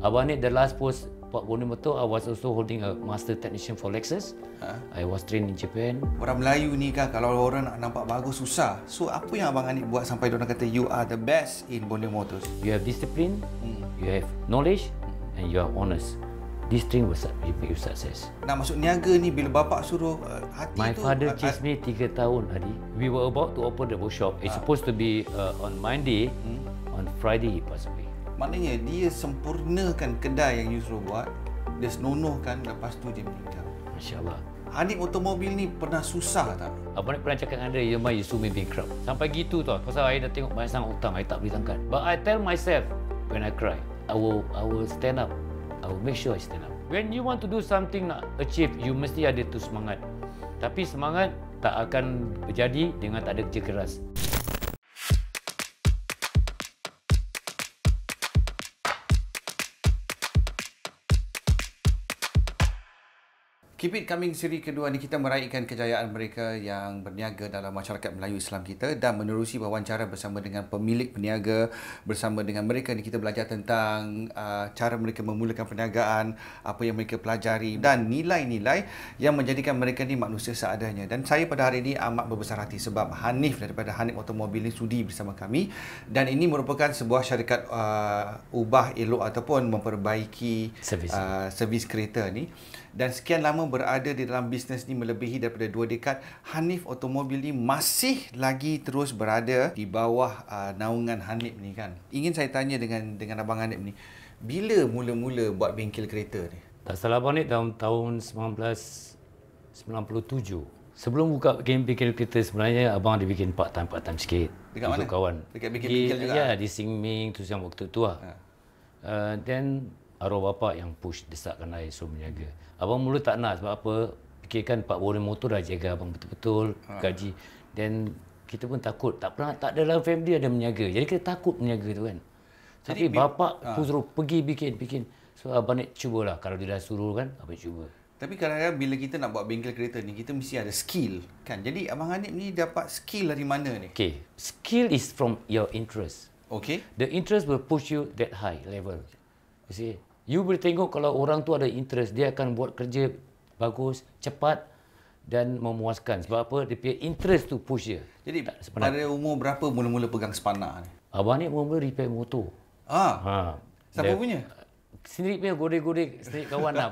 Abang ni the last post Pak Bonimoto, I was also holding a master technician for Lexus. I was trained in Japan. Orang Melayu ni kan, kalau orang nak nampak bagus susah. So apa yang Abang Hanif buat sampai diorang kata you are the best in Borneo Motors? You have discipline, you have knowledge, and you are honest. These things will make you success. Nak masuk niaga ni bila bapak suruh hati My tu. father chased me 3 tahun tadi. We were about to open the workshop. It's supposed to be on Monday. On Friday he passed away. Maknanya dia sempurnakan kedai yang you suruh buat. Dia senonohkan, lepas tu dia meninggal. Masya Allah. Hanif otomobil ni pernah susah tak? Abang ni pernah cakap dengan dia, you suruh me bankrupt. Sampai gitu tau. Pasal saya dah tengok banyak sangat hutang, saya tak boleh tangkat. But I tell myself when I cry, I will stand up. I will make sure I stand up. When you want to do something nak achieve, you mesti ada tu semangat. Tapi semangat tak akan berjadi dengan tak ada kerja keras. Keep It Coming siri kedua ni kita meraihkan kejayaan mereka yang berniaga dalam masyarakat Melayu Islam kita dan menerusi wawancara bersama dengan pemilik peniaga. Bersama dengan mereka ni kita belajar tentang cara mereka memulakan perniagaan, apa yang mereka pelajari dan nilai-nilai yang menjadikan mereka ni manusia seadanya. Dan saya pada hari ini amat berbesar hati sebab Hanif daripada Hanif Automobil ni sudi bersama kami dan ini merupakan sebuah syarikat ubah elok ataupun memperbaiki servis kereta ni. Dan sekian lama berada di dalam bisnes ni melebihi daripada 2 dekad, Hanif Automobil ni masih lagi terus berada di bawah naungan Hanif ni kan. Ingin saya tanya dengan Abang Hanif ni, bila mula-mula buat bengkel kereta ni? Tak salah Abang ni dalam tahun 1997. Sebelum buka bengkel kereta sebenarnya Abang ada bikin part-time sikit. Dekat mana? Kawan. Dekat bengkel juga? Ya, di Xingming tu yang waktu tu lah. Then arwah bapak yang push, desakkan saya suruh berniaga. Abang mula tak nak sebab apa? Fikirkan Pak Bonimoto dah jaga abang betul-betul, gaji. Dan kita pun takut, tak dalam family ada berniaga. Jadi kita takut berniaga tu kan. Tapi bapak pun suruh pergi bikin. So abang ni cubalah. Kalau dia dah suruh kan, abang cuba. Tapi kadang-kadang bila kita nak buat bengkel kereta ni, kita mesti ada skill kan. Jadi Abang Hanif ni dapat skill dari mana ni? Okay, skill is from your interest. Okay. The interest will push you that high level. You see, you boleh tengok kalau orang tu ada interest, dia akan buat kerja bagus, cepat dan memuaskan. Sebab apa? Dia punya interest tu push dia. Jadi pada umur berapa mula-mula pegang spana ni? Abang ni mula repair motor. Siapa punya? Sendiri punya godek-godek sendiri kawan lah.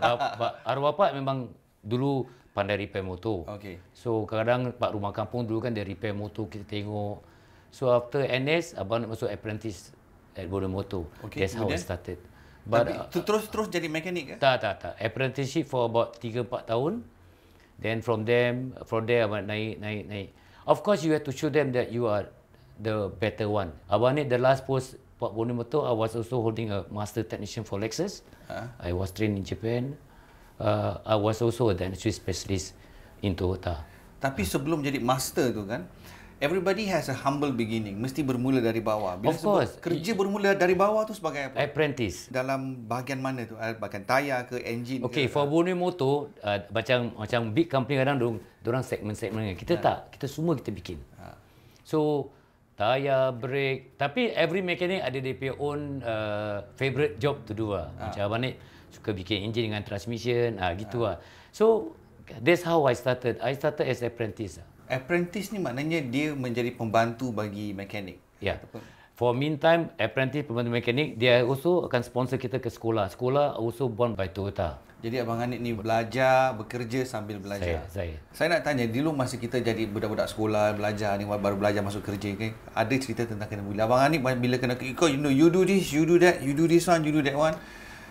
Arwah bapak memang dulu pandai repair motor. Okay. So kadang-kadang pak rumah kampung dulu kan dia repair motor, kita tengok. So after NS, abang nak masuk apprentice at Borneo Motor. Okay, that's how I started. But terus jadi mekanik ke? Tak. Apprenticeship for about 3-4 tahun. Then from there abang naik. Of course you have to show them that you are the better one. Abang ni the last post Pak Bonimoto, I was also holding a master technician for Lexus. I was trained in Japan. I was also a dentistry specialist in Toyota. Tapi sebelum jadi master tu kan, everybody has a humble beginning. Mesti bermula dari bawah. Bila of course. Kerja bermula dari bawah tu sebagai apa? Apprentice. Dalam bahagian mana tu? Bahagian tayar ke, engine ke? For Borneo Motor, macam big company kadang dorang segmen-segmen. Kita tak. Kita semua kita bikin. So, tayar, brake. Tapi every mechanic ada dia punya own favorite job to do lah. Macam abang ni suka bikin engine dengan transmission. Gitu lah. So, that's how I started. I started as apprentice. Apprentice ni maknanya dia menjadi pembantu bagi mekanik. Ya. For meantime, apprentice pembantu mekanik, dia also akan sponsor kita ke sekolah. Sekolah also born by Toyota. Jadi Abang Hanif ni belajar, bekerja sambil belajar. Saya nak tanya, dulu masa kita jadi budak-budak sekolah, belajar ni, baru belajar masuk kerja, okay? Ada cerita tentang kena bully. Abang Hanif bila kena, you do this, you do that, you do this one, you do that one.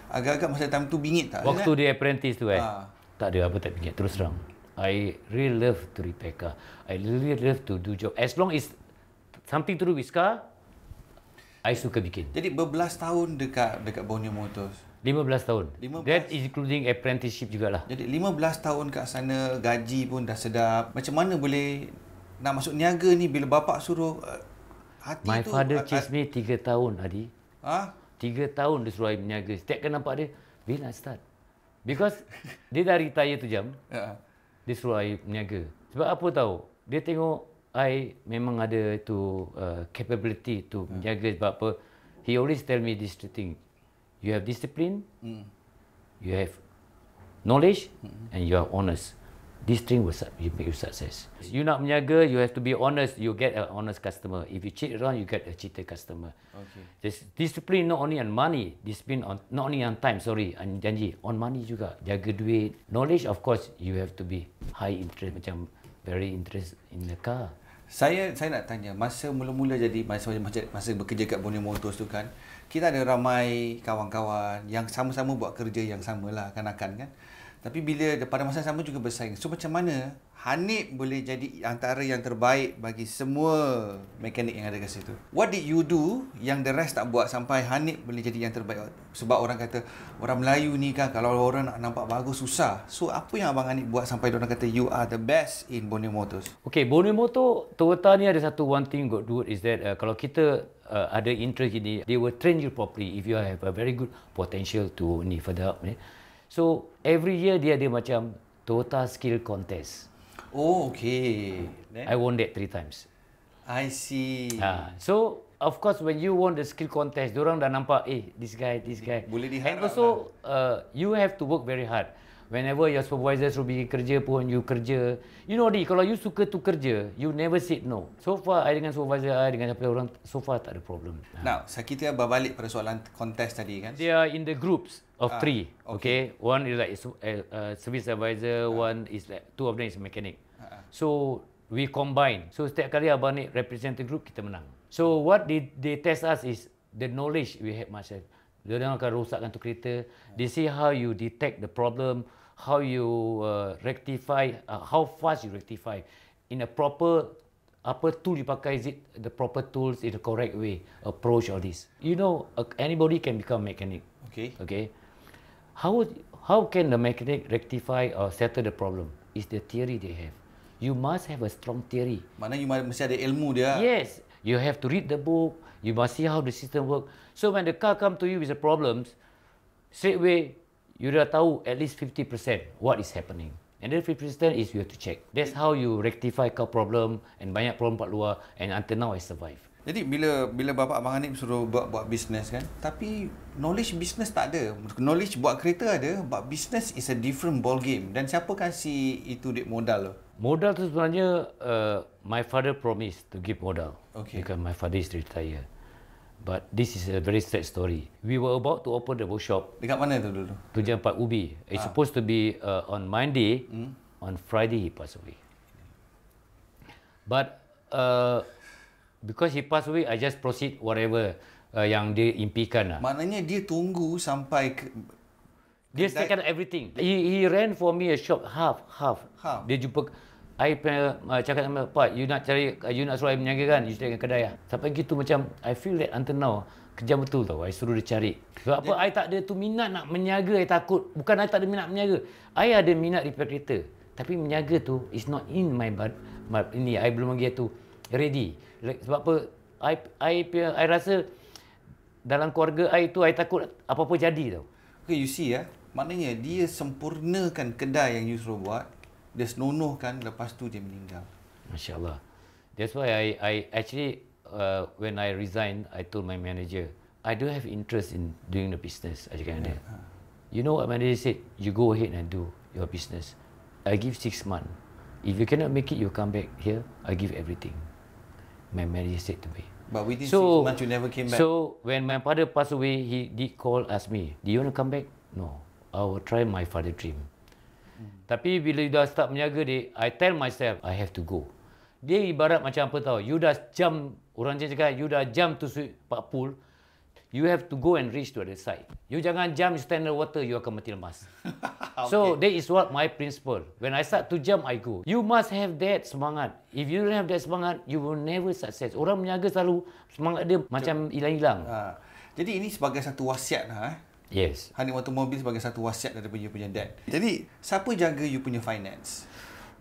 Agak-agak masa time tu bingit tak? Waktu dia apprentice tu tak ada apa tak bingit, terus terang. I really love to repair car. I really love to do job. As long as something to do with car, I suka bikin. Jadi berbelas tahun dekat Borneo Motors. 15 tahun. 15. That is including apprenticeship jugalah. Jadi 15 tahun kat sana, gaji pun dah sedap. Macam mana boleh nak masuk niaga ni bila bapak suruh hati My tu? My father chased me 3 tahun, Adi. 3 tahun dia suruh saya berniaga. Setiap kali nampak dia, bila nak start? Because dia dah retire tu jam. Dia suruh saya berniaga. Sebab apa tahu? Dia tengok I memang ada tu capability to menjaga sebab apa. He always tell me this thing. You have discipline, you have knowledge, and you are honest. This thing will make you success. You nak menjaga, you have to be honest. You get an honest customer. If you cheat around, you get a cheated customer. Okay. This discipline not only on money, discipline on not only on time. On janji, on money juga. Jaga duit. Knowledge, of course, you have to be high interest, macam very interest in the car. Saya nak tanya, masa mula-mula jadi masa bekerja kat Borneo Motors tu kan, kita ada ramai kawan-kawan yang sama-sama buat kerja yang samalah kan. Tapi bila pada masa sama juga bersaing. So macam mana Hanif boleh jadi antara yang terbaik bagi semua mekanik yang ada kat situ? What did you do yang the rest tak buat sampai Hanif boleh jadi yang terbaik? Sebab orang kata orang Melayu ni kan kalau orang nak nampak bagus susah. So apa yang abang Hanif buat sampai orang kata you are the best in Borneo Motors? Okay, Borneo Motor, Toyota ni ada satu one thing good is that kalau kita ada interest ini, they will train you properly if you have a very good potential to ni further up ni. So every year dia ada macam Toyota Skill Contest. Oh, okay. Then? I won that 3 times. I see. So of course when you won the skill contest, diorang dah nampak, this guy. Boleh diharap. And also you have to work very hard. Whenever your supervisor suruh pergi kerja pun, you kerja. You know kalau you suka tu kerja, you never said no. So far, I dengan supervisor I, dengan siapa orang, so far tak ada problem. Now, kita berbalik pada soalan kontes tadi kan. They are in the groups of 3. Okay. One is like service advisor, one is like, 2 of them is mechanic. So we combine. So setiap kali abang ni represent the group, kita menang. So what they test us is the knowledge we have myself. Dia akan rosakkan tu kereta. They see how you detect the problem, how you rectify, how fast you rectify. In a proper, apa tool you pakai, is it the proper tools in the correct way, approach all this. You know, anybody can become mechanic. Okay. How can the mechanic rectify or settle the problem? Is the theory they have. You must have a strong theory. Mana you mesti ada ilmu dia. Yes, you have to read the book. You must see how the system work. So when the car come to you with the problems, straight away you dah tahu at least 50% what is happening. And then 50% is you have to check. That's how you rectify car problem and banyak problem kat luar, and until now I survive. Jadi bila bapa abang Hanif suruh buat bisnes kan, tapi knowledge bisnes tak ada. Knowledge buat kereta ada, but business is a different ball game. Dan siapa kasih itu duit modal? Modal tu sebenarnya my father promised to give modal. Okay. Because my father is retired. But this is a very sad story. We were about to open the workshop. Dekat mana tu dulu? Tujuan 4 Ubi. It's supposed to be on Monday. On Friday he passed away. But because he passed away, I just proceed whatever yang dia impikan lah. Maknanya dia tunggu sampai dia stackkan everything. He ran for me a shop half. Dia jumpa I cakap sama Pak, you nak suruh I menjaga kan, you stackkan kedai lah. Sampai gitu macam I feel that until now kejam betul tau. I suruh dia cari. Sebab apa? I tak ada tu minat nak menjaga. I takut. Bukan I tak ada minat menjaga. I ada minat repair kereta. Tapi menjaga tu is not in my ini. I belum lagi tu ready. Sebab apa? I rasa dalam keluarga I tu I takut apa-apa jadi tau. Okay, you see maknanya dia sempurnakan kedai yang you suruh buat. Dia senonohkan, lepas tu dia meninggal. Masya Allah. That's why I actually when I resigned, I told my manager, I don't have interest in doing the business. I cakap dia. You know what my manager said? You go ahead and do your business. I give 6 months. If you cannot make it, you come back here. I give everything. My manager said to me. But within 6 months, you never came back. So when my father passed away, he did call, ask me, do you want to come back? No. I will try my father dream. Tapi bila dah start menjaga dia, I tell myself, I have to go. Dia ibarat macam apa tahu, you dah jump, orang cakap, you dah jump to Pak Pool, you have to go and reach to the side. You jangan jump, you stand in the water, you akan mati lemas. Okay. So that is what my principle. When I start to jump, I go. You must have that semangat. If you don't have that semangat, you will never success. Orang menjaga selalu, semangat dia macam hilang-hilang. Jadi ini sebagai satu wasiat Yes. Hanif Automobil sebagai satu wasiat daripada you punya dad. Jadi, siapa jaga you punya finance?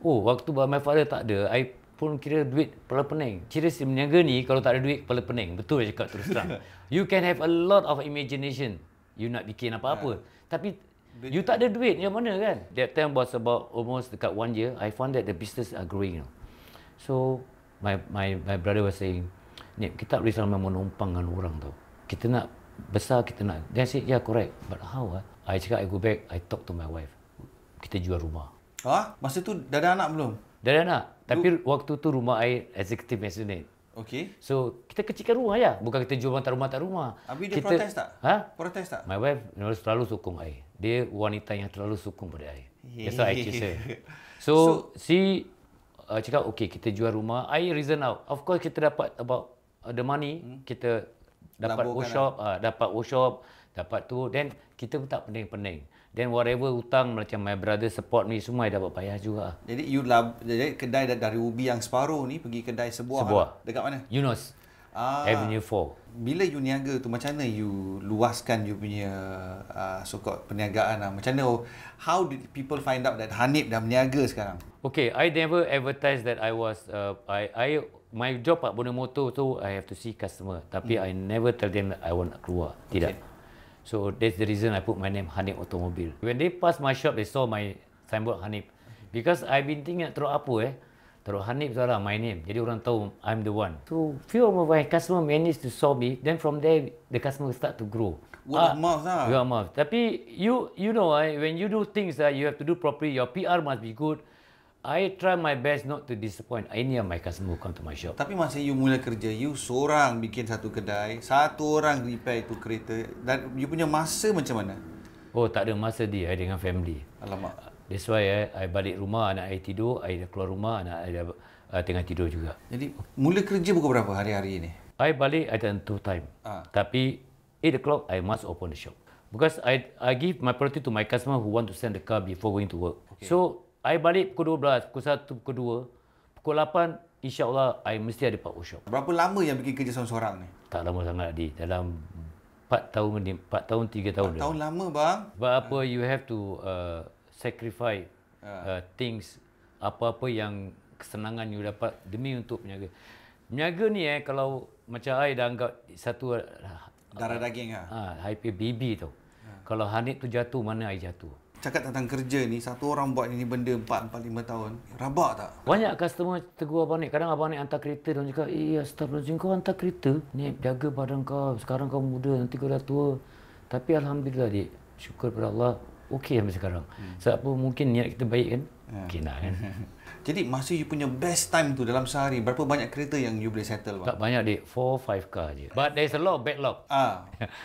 Oh, waktu my father tak ada, I pun kira duit kepala pening. Kira si meniaga ni, kalau tak ada duit, kepala pening. Betul saya cakap terus terang. You can have a lot of imagination. You nak bikin apa-apa. Tapi, you tak ada duit, yang mana kan? That time was about almost dekat 1 year, I found that the business are growing. So, my brother was saying, Nip, kita tak boleh selalu menumpang dengan orang tau. Kita nak besar, kita nak. Then I said, yeah, correct. But how? I cakap, I go back, I talk to my wife. Kita jual rumah. Masa tu dah ada anak belum? Dah ada anak. Tapi waktu tu rumah I executive maisonette. Okay. So, kita kecilkan rumah je. Bukan kita jual tak rumah. Habis dia kita, protes tak? Protes tak? My wife selalu sokong I. Dia wanita yang terlalu sokong pada I. That's why I choose her. So cakap, okay, kita jual rumah. I reason out. Of course, kita dapat about the money. Kita dapat workshop, dapat tu. Then, kita pun tak pening-pening. Then, whatever hutang macam my brother support me, semua I dapat payah juga. Jadi, jadi kedai dari ubi yang separuh ni pergi kedai sebuah. Dekat mana? Eunos. Avenue 4. Bila you niaga tu, macam mana you luaskan you punya so-called perniagaan? Macam mana, how did people find out that Hanif dah berniaga sekarang? Okay, I never advertise that I was, my job Pak Bonda Motor tu, I have to see customer. Tapi I never tell them that I want keluar. Tidak. Okay. So that's the reason I put my name Hanif Automobile. When they pass my shop, they saw my signboard Hanif. Because I've been thinking nak teruk apa Teruk Hanif Zara, my name. Jadi orang tahu I'm the one. So few of my customer managed to saw me. Then from there, the customer start to grow. Word of mouth lah. Word of mouth. Tapi you know, when you do things, you have to do properly. Your PR must be good. I try my best not to disappoint any of my customer who come to my shop. Tapi masa you mula kerja, you seorang bikin satu kedai, satu orang repair itu kereta, dan you punya masa macam mana? Oh, tak ada masa dia dengan family. Alamak. That's why I balik rumah, anak I tidur, I dah keluar rumah, anak I dah tengah tidur juga. Jadi, mula kerja pukul berapa hari-hari ni? I balik, I tak tentu time. Tapi, 8 o'clock, I must open the shop. Because I give my priority to my customer who want to send the car before going to work. Okay. So, I balik pukul 12, pukul 1, pukul 2, pukul 8, insyaAllah, I mesti ada Pak workshop. Berapa lama yang bikin kerja seorang-seorang ni? Tak lama sangat, Adi. Dalam 4 tahun, 3 tahun. 4 tahun lama, bang. Sebab apa, you have to sacrifice things, apa-apa yang kesenangan you dapat demi untuk berniaga. Berniaga ni kalau macam I dah anggap satu darah daging hampir baby tau. Kalau Hanif tu jatuh, mana I jatuh. Cakap tentang kerja ni, satu orang buat ini benda 4, 5 tahun. Rabak tak? Banyak customer tegur Abang Nik. Kadang Abang Nik hantar kereta, dia cakap, astagfirullahaladzim, kau hantar kereta? Nik, jaga badan kau. Sekarang kau muda, nanti kau dah tua. Tapi Alhamdulillah, Dik. Syukur kepada Allah. Okey sampai sekarang. Sebab apa, mungkin niat kita baik kan? Okey nak kan? Jadi, masa you punya best time tu dalam sehari, berapa banyak kereta yang you boleh settle, bang? Tak banyak, Dik. 4-5 car je. But there's a lot of backlog.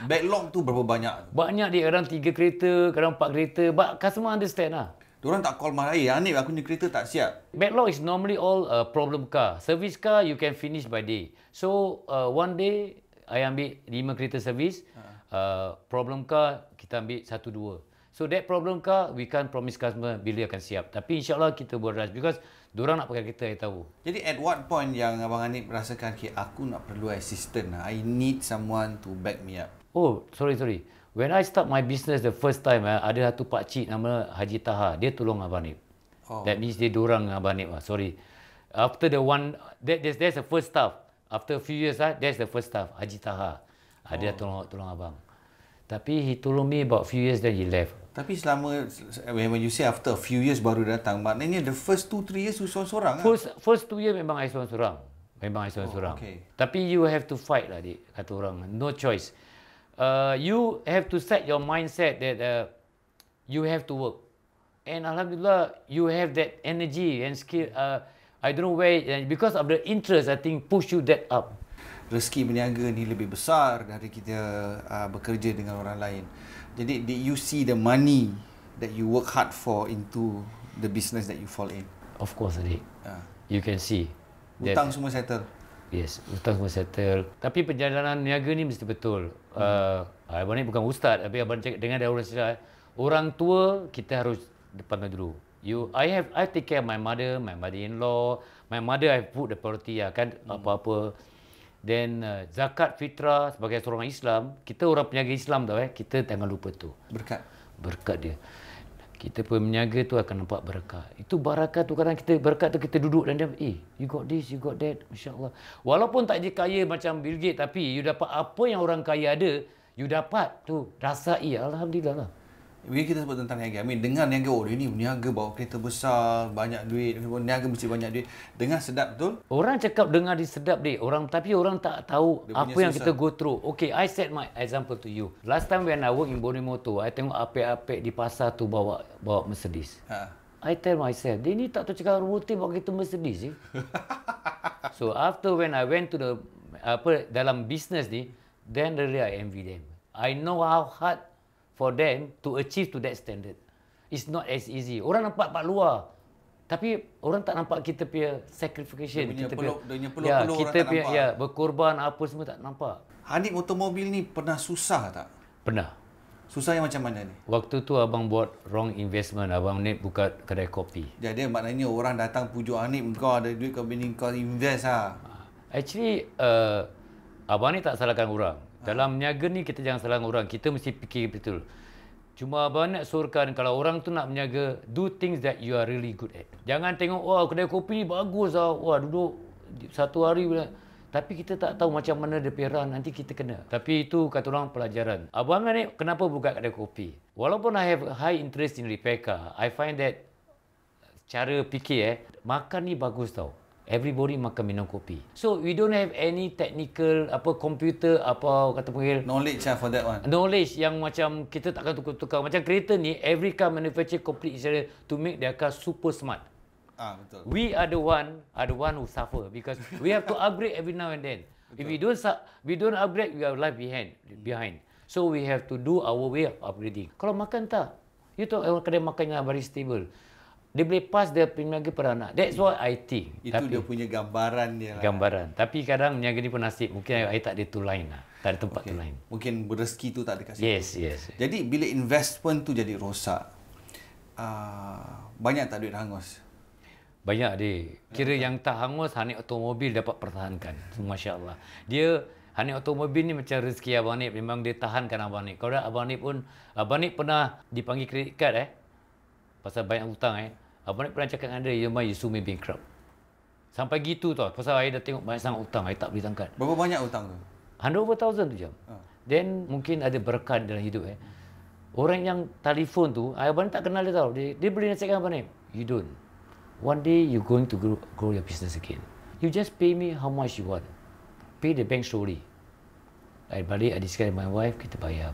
Backlog tu berapa banyak? Banyak, Dik. Kadang 3 kereta, kadang 4 kereta. But customer understand lah. Diorang tak call marah, Hanif, aku punya kereta tak siap. Backlog is normally all problem car. Service car, you can finish by day. So, one day, I ambil 5 kereta service. Problem car, kita ambil 1-2. So that problem car, we can't promise customer bila akan siap. Tapi insyaAllah kita buat rush because diorang nak pakai kereta, I tahu. Jadi at what point yang Abang Hanif merasakan, okay, aku nak perlu assistant, I need someone to back me up? Oh, sorry. When I start my business the first time, ada satu pakcik nama Haji Taha. Dia tolong Abang Hanif. That means dia dorang Abang Hanif. Sorry. After the one, that's the first staff. After a few years, that's the first staff, Haji Taha. Dia tolong Abang. Tapi he told me about few years, then he left. Tapi selama, when you say after a few years baru datang, maknanya the first 2-3 years you seorang-seorang First 2 years memang I seorang-seorang. Okay. Tapi you have to fight lah, Dik, kata orang. No choice. You have to set your mindset that you have to work. And Alhamdulillah, you have that energy and skill. I don't know where, because of the interest, I think push you that up. Rezeki berniaga ni lebih besar dari kita bekerja dengan orang lain. Jadi, did you see the money that you work hard for into the business that you fall in? Of course, Adik. You can see. Hutang semua settle? Yes, hutang semua settle. Tapi perjalanan niaga ni mesti betul. Abang ni bukan ustaz, tapi abang cakap dengan dia orang tua, kita harus depan dulu. I take care of my mother-in-law. My mother I put the priority kan, apa-apa. Then zakat fitrah sebagai seorang Islam, kita orang peniaga Islam tau kita jangan lupa tu. Berkat dia. Kita peniaga tu akan nampak berkat. Itu barakat tu kadang kita berkat tu kita duduk dan dia, you got this, you got that, masya-Allah. Walaupun tak je kaya macam Bill Gates, tapi you dapat apa yang orang kaya ada, you dapat tu rasai, alhamdulillah lah. Bila kita sebut tentang niaga, dengar niaga, oh dia ni berniaga bawa kereta besar, banyak duit, niaga mesti banyak duit. Dengar sedap betul? Orang cakap dengar di sedap deh. Tapi orang tak tahu apa yang kita go through. Okay, I set my example to you. Last time when I work in Bonimoto, I tengok apek-apek di pasar tu bawa Mercedes. I tell myself, dia ni tak tahu cakap roti bawa kereta Mercedes. So after when I went to the dalam business ni, then really I envy them. I know how hard for them to achieve to that standard. It's not as easy. Orang nampak luar. Tapi orang tak nampak kita punya sacrifice. Dia punya peluk kita orang tak punya, nampak. ya, berkorban apa semua tak nampak. Hanif Automobil ni pernah susah tak? Pernah. Susah yang macam mana ni? Waktu tu abang buat wrong investment. Abang ni buka kedai kopi. Jadi maknanya orang datang pujuk Hanif, kau ada duit kau bini kau invest lah. Actually, abang ni tak salahkan orang. Dalam niaga ni kita jangan salahkan orang. Kita mesti fikir betul. Cuma abang nak suruhkan kalau orang tu nak berniaga, do things that you are really good at. Jangan tengok, wah kedai kopi ni bagus lah. Wah duduk satu hari. Tapi kita tak tahu macam mana dia perang, nanti kita kena. Tapi itu kata orang pelajaran. Abang ni kenapa buka kedai kopi? Walaupun I have high interest in repair car, I find that cara fikir makan ni bagus tau. Everybody makan minum kopi. So we don't have any technical komputer kata panggil Knowledge lah for that one. knowledge yang macam kita takkan tukar-tukar. Macam kereta ni, every car manufacturer complete each other to make their car super smart. Betul. We are the one who suffer because we have to upgrade every now and then. Betul. If we don't upgrade, we are left behind. So we have to do our way of upgrading. Kalau makan tak, you tahu orang kedai makan yang very stable. Dia boleh pass dia peniaga per anak. That's what I think. Itu dia punya gambaran dia lah. Gambaran. Tapi kadang peniaga ni pun nasib. Mungkin I tak ada tu line lah. Tak ada tempat tu line. Mungkin rezeki tu tak ada kat situ. Yes. Jadi bila investment tu jadi rosak, banyak tak duit hangus? Banyak dia. Kira yang tak hangus, Hanif Automobil dapat pertahankan. Masya Allah. Dia, Hanif Automobil ni macam rezeki Abang Nip. Memang dia tahankan Abang Nip. Kalau Abang Nip pun, Abang Nip pernah dipanggil kredit card pasal banyak hutang Abang Nip pernah cakap dengan dia, you sue me bankrupt. Sampai gitu tau. Pasal saya dah tengok banyak sangat hutang, saya tak boleh tangkat. Berapa banyak hutang tu? 100,000 tu jam. Then mungkin ada berkat dalam hidup Orang yang telefon tu, Abang Nip tak kenal dia tau. Dia boleh nasihatkan Abang Nip. You don't. One day you're going to grow your business again. You just pay me how much you want. Pay the bank slowly. I balik, I discuss with my wife, kita bayar.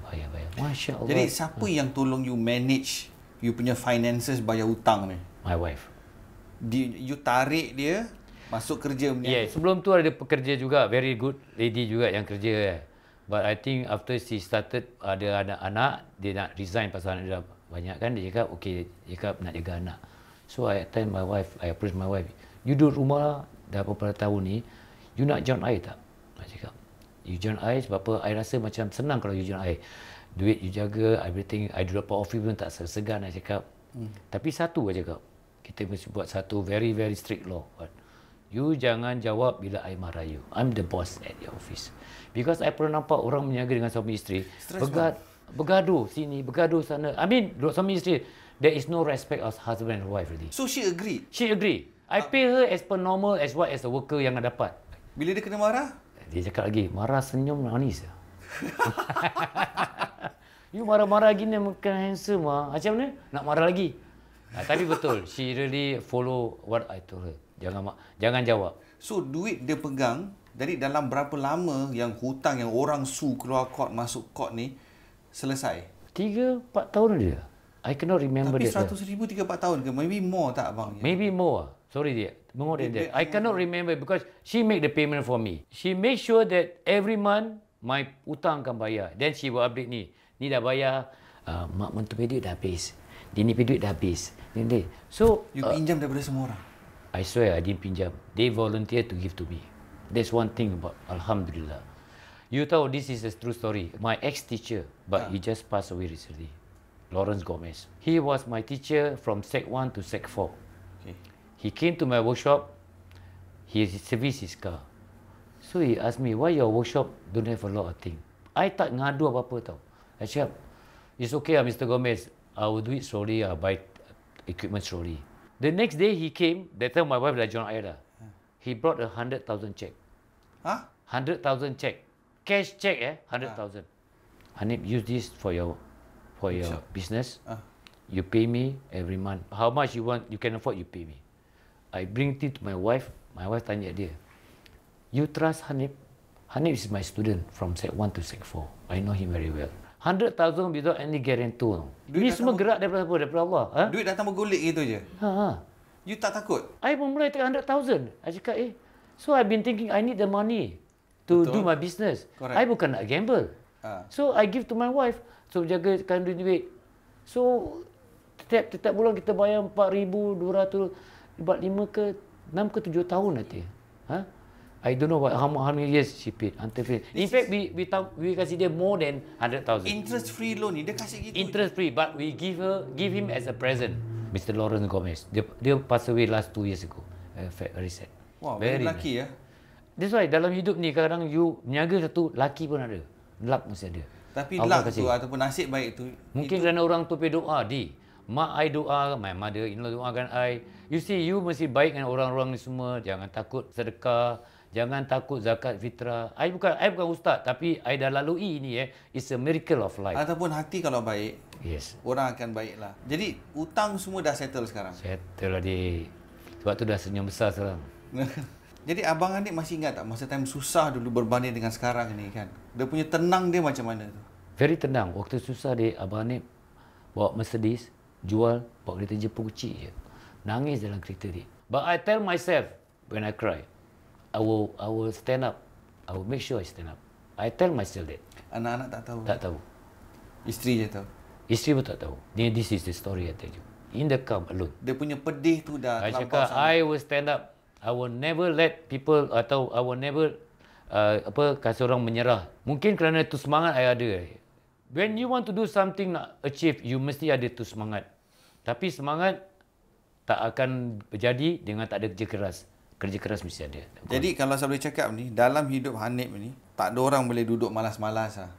Masya Allah. Jadi siapa yang tolong you manage you punya finances bayar hutang ni? My wife. You tarik dia masuk kerja punya? Yeah, sebelum tu ada pekerja juga, very good lady juga yang kerja. But I think after she started ada anak-anak, dia nak resign pasal anak dia dah banyak kan, dia cakap, okay, dia cakap nak jaga anak. So I tell my wife, I approach my wife, you duduk rumah dah beberapa tahun ni, you nak join I tak? I cakap, you join I sebab apa? I rasa macam senang kalau you join I. Duit you jaga, everything, I duduk dapat office pun tak segan, I cakap. Tapi satu I cakap, kita mesti buat satu very strict law. You jangan jawab bila I marah you. I'm the boss at your office. Because I pernah nampak orang menjaga dengan suami isteri, bergaduh sini, bergaduh sana. I mean, suami isteri, there is no respect as husband and wife already. So she agreed? She agreed. I pay her as per normal as what as a worker yang I dapat. Bila dia kena marah? Dia cakap lagi, marah senyum manis. You marah-marah gini makan handsome macam mana? Nak marah lagi? Tapi betul, she really follow what I told her. Jangan jawab. So duit dia pegang, jadi dalam berapa lama yang hutang yang orang sue keluar court masuk court ni selesai? 3-4 tahun dia. I cannot remember that. Tapi 100,000 3-4 tahun ke? Maybe more tak abang? Maybe more. Sorry dia. More than that. I cannot remember because she make the payment for me. She make sure that every month my hutang akan bayar. Then she will update ni. Ni dah bayar. Mak mentua duit dah habis. Dia ni duit dah habis. So you pinjam daripada semua orang? I swear I didn't pinjam. They volunteer to give to me. That's one thing about Alhamdulillah. You tahu this is a true story. My ex-teacher, but he just passed away recently. Lawrence Gomez. He was my teacher from Sec 1 to Sec 4. Okay. He came to my workshop. He serviced his car. So he asked me, why your workshop don't have a lot of things? I tak ngadu apa-apa tau. I cakap, it's okay Mr. Gomez. I will do it slowly. I buy equipment slowly. The next day he came. That time my wife dah join I dah. He brought a 100,000 check. 100,000 check. Cash check 100,000. Hanif, use this for for your business. You pay me every month. How much you want, you can afford, you pay me. I bring it to my wife. My wife tanya dia, you trust Hanif? Hanif is my student from Sec 1 to Sec 4. I know him very well. 100,000 without any guarantor. Ini semua gerak daripada apa? Daripada Allah. Ha? Duit datang bergolek gitu je? You tak takut? I pun mulai take 100,000. I cakap, so I've been thinking I need the money to do my business. Correct. I bukan nak gamble. So I give to my wife. So jagakan duit. So setiap bulan kita bayar 4,200, about 5 ke 6 ke 7 tahun nanti. I don't know how many years she paid until finish. In fact, we kasih dia more than 100,000. Interest free loan ni dia kasih gitu. Interest free, but we give him as a present. Mr. Lawrence Gomez. Dia pass away last 2 years ago. Very sad. Wow, very lucky ya. That's why dalam hidup ni kadang you niaga satu, lucky pun ada. Luck mesti ada. Tapi luck tu ataupun nasib baik tu mungkin kerana orang tu pergi doa, mak I doa, my mother-in-law doakan I. You see, you mesti baik dengan orang-orang ni semua. Jangan takut sedekah, jangan takut zakat fitrah. I bukan ustaz, tapi I dah lalui ini It's a miracle of life. Ataupun hati kalau baik, yes, orang akan baiklah. Jadi hutang semua dah settle sekarang. Settle lah sebab tu dah senyum besar sekarang. Jadi Abang Hanif masih ingat tak masa time susah dulu berbanding dengan sekarang ni kan? Dia punya tenang dia macam mana tu? Very tenang. Waktu susah Abang Hanif bawa Mercedes, jual, bawa kereta Jepun kecil je. Nangis dalam kereta dia. But I tell myself when I cry, I will stand up. I will make sure I stand up. I tell myself that. Anak-anak tak tahu? Tak tahu. Isteri je tahu? Isteri pun tak tahu. This is the story I tell you. In the car alone. Dia punya pedih tu dah terlampau. I cakap, I will stand up. I will never let people atau I will never kasih orang menyerah. Mungkin kerana tu semangat I ada. When you want to do something nak achieve, you mesti ada tu semangat. Tapi semangat tak akan berjadi dengan tak ada kerja keras. Kerja keras mesti ada. Jadi kalau saya boleh cakap ni, dalam hidup Hanif ni, tak ada orang boleh duduk malas-malas lah.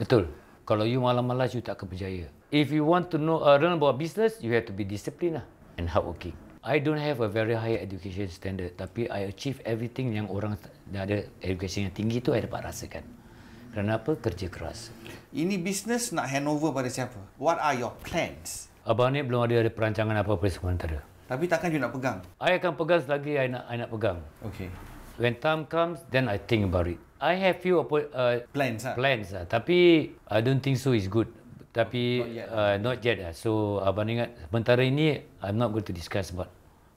Betul. Kalau you malas-malas, you tak akan berjaya. If you want to know learn about business, you have to be disciplined and hardworking. I don't have a very high education standard, tapi I achieve everything yang orang dah ada education yang tinggi tu I dapat rasakan. Kenapa? Kerja keras. Ini bisnes nak handover pada siapa? What are your plans? Abang ni belum ada perancangan apa-apa sementara. Tapi takkan you nak pegang? I akan pegang selagi I nak pegang. Okay. When time comes, then I think about it. I have few plans lah. Tapi I don't think so is good. Tapi not yet lah. So abang ingat sementara ini I'm not going to discuss about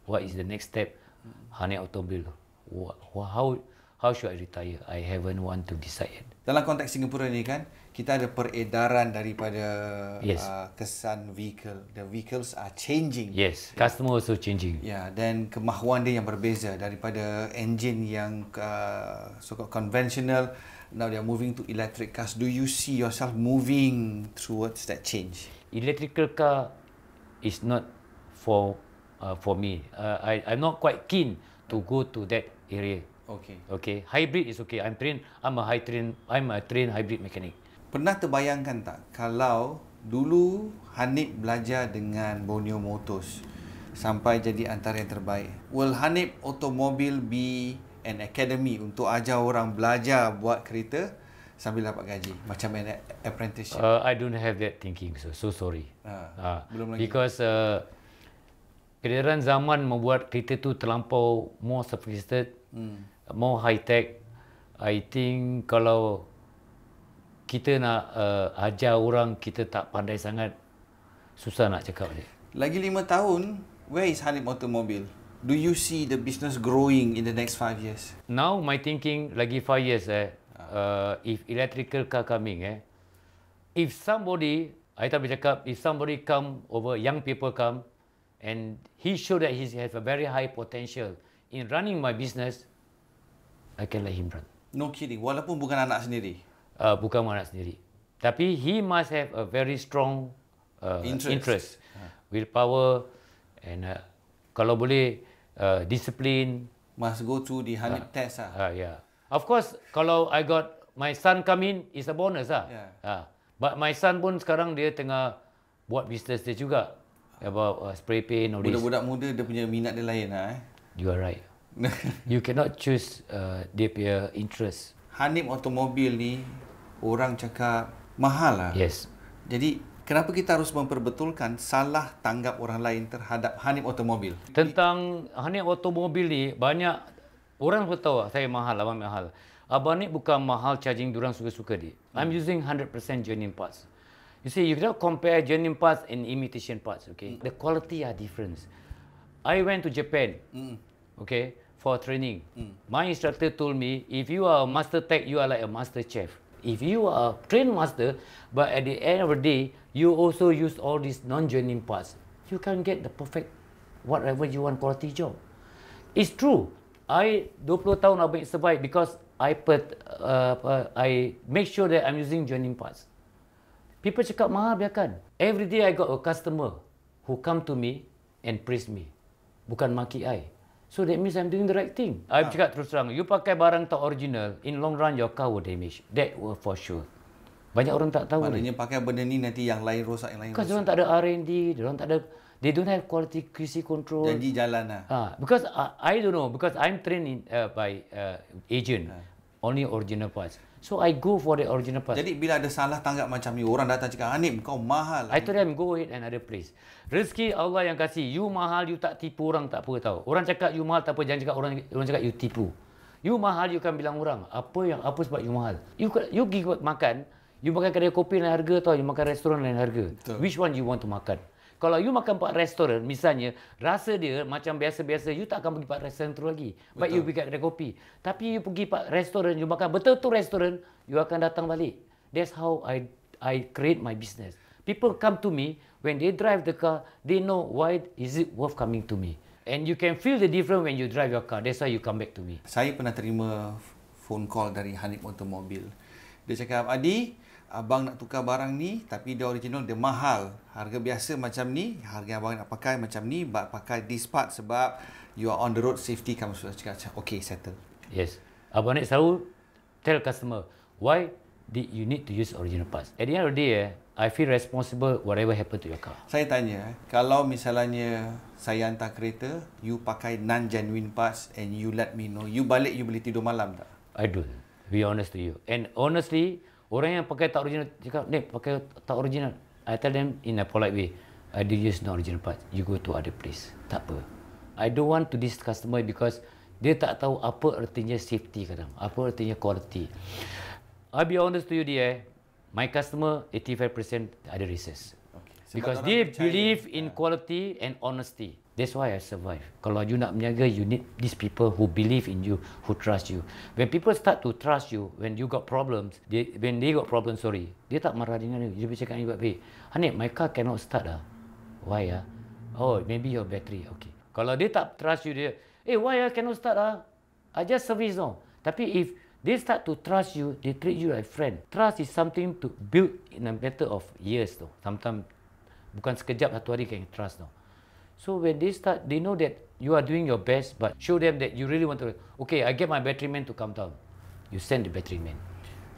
what is the next step. Hanif Automobile. How should I retire? I haven't want to decide yet. Dalam konteks Singapura ni kan, kita ada peredaran daripada kesan vehicle. The vehicles are changing. Yes, customer also changing. Ya, dan kemahuan dia yang berbeza daripada engine yang so-called conventional. Now they are moving to electric cars. Do you see yourself moving towards that change? Electrical car is not for me. I'm not quite keen to go to that area. Okay. Hybrid is okay. I'm a trained hybrid mechanic. Pernah terbayangkan tak kalau dulu Hanif belajar dengan Borneo Motors sampai jadi antara yang terbaik? Will Hanif Automobile be an academy untuk ajar orang belajar buat kereta sambil dapat gaji macam an apprenticeship? I don't have that thinking, so sorry. Belum lagi. Because keadaan zaman membuat kereta tu terlampau more sophisticated, more high tech. I think kalau kita nak ajar orang kita tak pandai sangat, susah nak cakap dia. Lagi 5 tahun, where is Hanif Automobile? Do you see the business growing in the next 5 years? Now my thinking lagi 5 years if electrical car coming if somebody, I tak bercakap, if somebody come over, young people come and he show that he has a very high potential in running my business, I can let him run. No kidding, walaupun bukan anak sendiri. Bukan anak sendiri. Tapi he must have a very strong interest, willpower, and kalau boleh discipline. Must go through the Hanif test Yeah. Of course, kalau I got my son come in, is a bonus But my son pun sekarang dia tengah buat bisnes dia juga. About spray paint or budak-budak muda dia punya minat dia lain You are right. You cannot choose dia punya interest. Hanif Automobile ni orang cakap mahal lah. Yes. Jadi Kenapa kita harus memperbetulkan salah tanggap orang lain terhadap Hanif Automobil? Tentang Hanif Automobil ni, banyak orang pun tahu saya mahal, abang mahal. Abang ni bukan mahal charging diorang suka-suka dia. I'm using 100% genuine parts. You see, you cannot compare genuine parts and imitation parts, okay? The quality are different. I went to Japan, okay, for training. My instructor told me, if you are a master tech, you are like a master chef. If you are a trained master, but at the end of the day, you also use all these non-genuine parts, you can get the perfect whatever you want quality job. It's true. I 20 tahun abang survive because I make sure that I'm using genuine parts. People cakap mahal, biarkan. Every day I got a customer who come to me and praise me. Bukan maki I. So that means I'm doing the right thing. I cakap terus terang, you pakai barang tak original, in long run your car will damage. That will for sure. Banyak orang tak tahu. Maknanya pakai benda ni nanti yang lain rosak, yang lain rosak. Because diorang tak ada R&D, diorang tak ada, they don't have quality QC control. Janji jalan lah. Because I don't know, because I'm trained by agent, only original parts. So I go for the original parts. Jadi bila ada salah tanggap macam ni, orang datang cakap, Hanif kau mahal. I told them, go ahead another place. Rezeki Allah yang kasih. You mahal, you tak tipu orang, tak apa tahu. Orang cakap you mahal, tak apa. Jangan cakap orang cakap you tipu. You mahal, you kan bilang orang. Apa sebab you mahal? You pergi makan, you makan kedai kopi lain harga atau you makan restoran lain harga. Betul. Which one you want to makan? Kalau you makan pak restoran, misalnya, rasa dia macam biasa-biasa, you tak akan pergi pak restoran tu lagi. Baik you pergi kat kedai kopi. Tapi you pergi pak restoran, you makan betul-betul restoran, you akan datang balik. That's how I create my business. People come to me, when they drive the car, they know why is it worth coming to me. And you can feel the difference when you drive your car. That's why you come back to me. Saya pernah terima phone call dari Hanif Automobil. Dia cakap, Adi, abang nak tukar barang ni tapi dia original, dia mahal. Harga biasa macam ni, harga abang nak pakai macam ni, pakai this part sebab you are on the road, safety kamu sudah cakap, okay, settle. Yes. Abang ni selalu tell customer, why did you need to use original parts? At the end of the day, I feel responsible whatever happen to your car. Saya tanya, kalau misalnya saya hantar kereta, you pakai non-genuine parts and you let me know, you balik, you boleh tidur malam tak? I do. Be honest to you. And honestly, orang yang pakai tak original cakap, Nek, pakai tak original. I tell them in a polite way, I do use no original parts. You go to other place. Tak apa. I don't want to this customer because dia tak tahu apa artinya safety kadang. Apa artinya quality. I'll be honest to you, dear. My customer, 85% ada research. Okay. Because they believe in quality and honesty. That's why I survive. Kalau you nak berniaga, you need these people who believe in you, who trust you. When people start to trust you, when you got problems, dia tak marah dengan you. Dia cakap ni buat baik. Hanif, my car cannot start lah. Why ah? Oh, maybe your battery. Okay. Kalau dia tak trust you, dia, why I cannot start ah? I just service no. Tapi if they start to trust you, they treat you like friend. Trust is something to build in a matter of years though. Sometimes bukan sekejap satu hari can trust though. So when they start, they know that you are doing your best, but show them that you really want to. Okay, I get my battery man to come down. You send the battery man.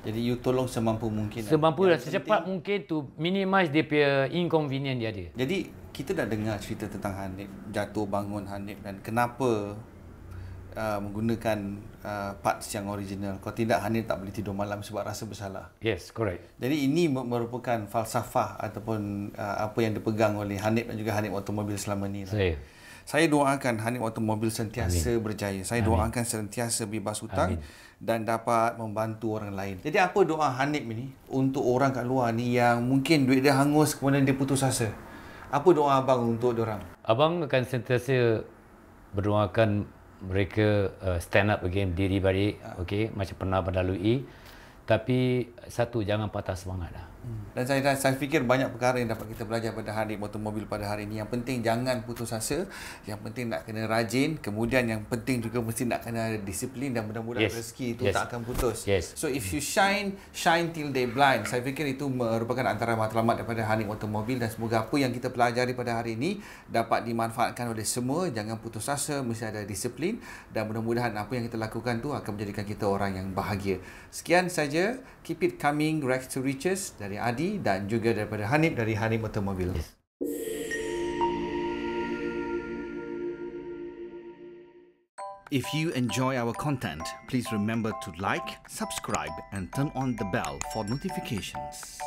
Jadi you tolong semampu mungkin. Semampu dan secepat mungkin to minimize dia punya inconvenience dia ada. Jadi kita dah dengar cerita tentang Hanif, jatuh bangun Hanif dan kenapa menggunakan parts yang original. Kalau tidak, Hanif tak boleh tidur malam sebab rasa bersalah. Yes, correct. Jadi ini merupakan falsafah ataupun apa yang dipegang oleh Hanif dan juga Hanif Automobil selama ini. Saya doakan Hanif Automobil sentiasa berjaya. Saya doakan sentiasa bebas hutang dan dapat membantu orang lain. Jadi apa doa Hanif ini untuk orang kat luar ni yang mungkin duit dia hangus kemudian dia putus asa? Apa doa abang untuk diorang? Abang akan sentiasa berdoakan mereka stand up again, diri balik, okay, macam pernah berlalui. Tapi satu, jangan patah semangat lah. Dan saya fikir banyak perkara yang dapat kita belajar pada Hanif Automobil pada hari ini. Yang penting jangan putus asa, yang penting nak kena rajin, kemudian yang penting juga mesti nak kena disiplin dan mudah-mudahan rezeki itu tak akan putus. So if you shine till they blind. Saya fikir itu merupakan antara matlamat daripada Hanif Automobil dan semoga apa yang kita pelajari pada hari ini dapat dimanfaatkan oleh semua. Jangan putus asa, mesti ada disiplin dan mudah-mudahan apa yang kita lakukan tu akan menjadikan kita orang yang bahagia. Sekian saja, keep it coming, Rags to Riches dari Adi dan juga daripada Hanif dari Hanif Automobil. If you enjoy our content, please remember to like, subscribe and turn on the bell for notifications.